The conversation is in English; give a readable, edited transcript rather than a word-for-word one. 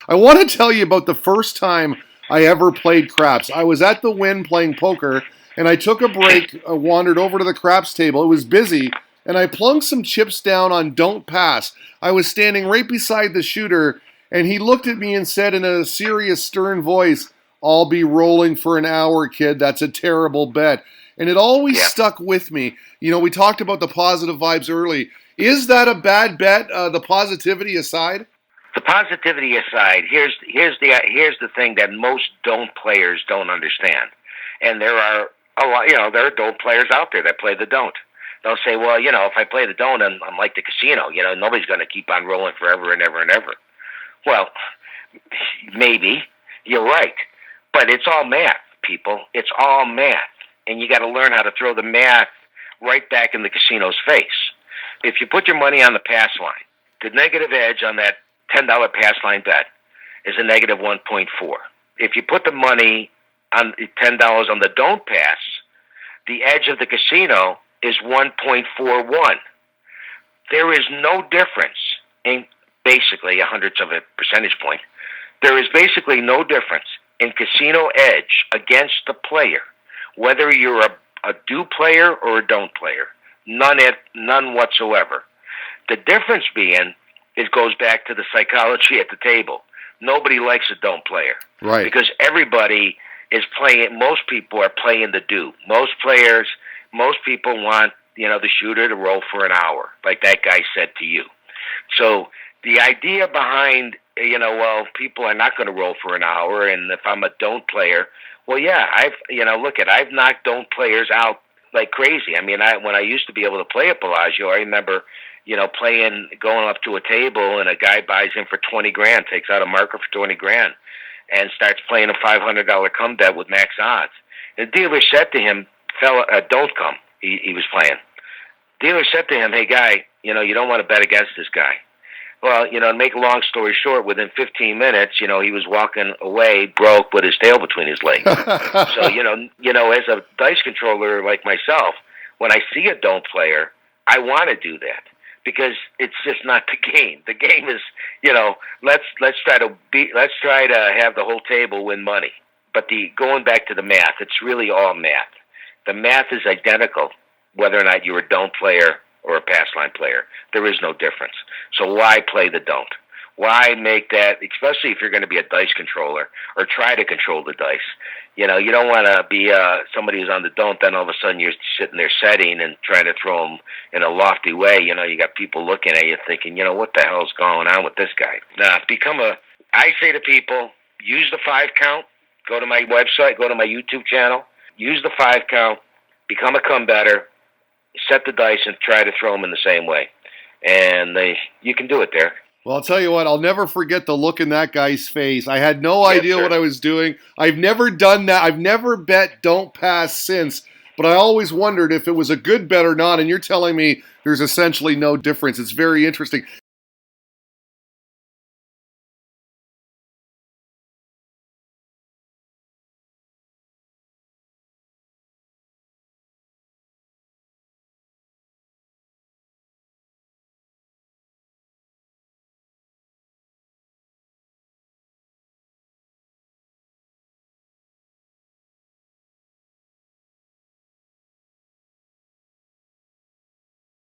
I want to tell you about the first time I ever played craps. I was at the Wynn playing poker, and I took a break, wandered over to the craps table. It was busy, and I plunked some chips down on Don't Pass. I was standing right beside the shooter, and he looked at me and said in a serious, stern voice, "I'll be rolling for an hour, kid. That's a terrible bet." And it always Yeah. stuck with me. You know, we talked about the positive vibes early. Is that a bad bet, the positivity aside? The positivity aside, here's the thing that most don't players don't understand, and there are a lot. There are don't players out there that play the don't. They'll say, well, if I play the don't, I'm like the casino. Nobody's going to keep on rolling forever and ever and ever. Well, maybe you're right, but it's all math, people. It's all math, and you got to learn how to throw the math right back in the casino's face. If you put your money on the pass line, the negative edge on that $10 pass line bet is a negative 1.4. If you put the money on $10 on the don't pass, the edge of the casino is 1.41. There is no difference in basically a hundredth of a percentage point. There is basically no difference in casino edge against the player, whether you're a do player or a don't player. None whatsoever. The difference being, it goes back to the psychology at the table. Nobody likes a don't player. Right. Because everybody is playing, most people are playing the do. Most people want, the shooter to roll for an hour, like that guy said to you. So the idea behind, people are not going to roll for an hour, and if I'm a don't player, well, yeah, I've knocked don't players out like crazy. I mean, when I used to be able to play at Bellagio, I remember, going up to a table and a guy buys in for 20 grand, takes out a marker for 20 grand, and starts playing a $500 come bet with max odds. The dealer said to him, "Fella, don't come." He was playing. Dealer said to him, "Hey, guy, you don't want to bet against this guy." Well, to make a long story short, within 15 minutes, he was walking away broke with his tail between his legs. So, as a dice controller like myself, when I see a don't player, I want to do that because it's just not the game. The game is, let's try to have the whole table win money. But going back to the math, it's really all math. The math is identical, whether or not you're a don't player or a pass line player. There is no difference. So why play the don't? Why make that, especially if you're going to be a dice controller or try to control the dice? You don't want to be somebody who's on the don't, then all of a sudden you're sitting there setting and trying to throw them in a lofty way. You got people looking at you thinking, what the hell's going on with this guy? Now, I say to people, use the 5 count, go to my website, go to my YouTube channel, use the 5 count, become a come better, set the dice and try to throw them in the same way. And you can do it there. Well, I'll tell you what, I'll never forget the look in that guy's face. I had no idea what I was doing. I've never done that. I've never bet don't pass since, but I always wondered if it was a good bet or not, and you're telling me there's essentially no difference. It's very interesting.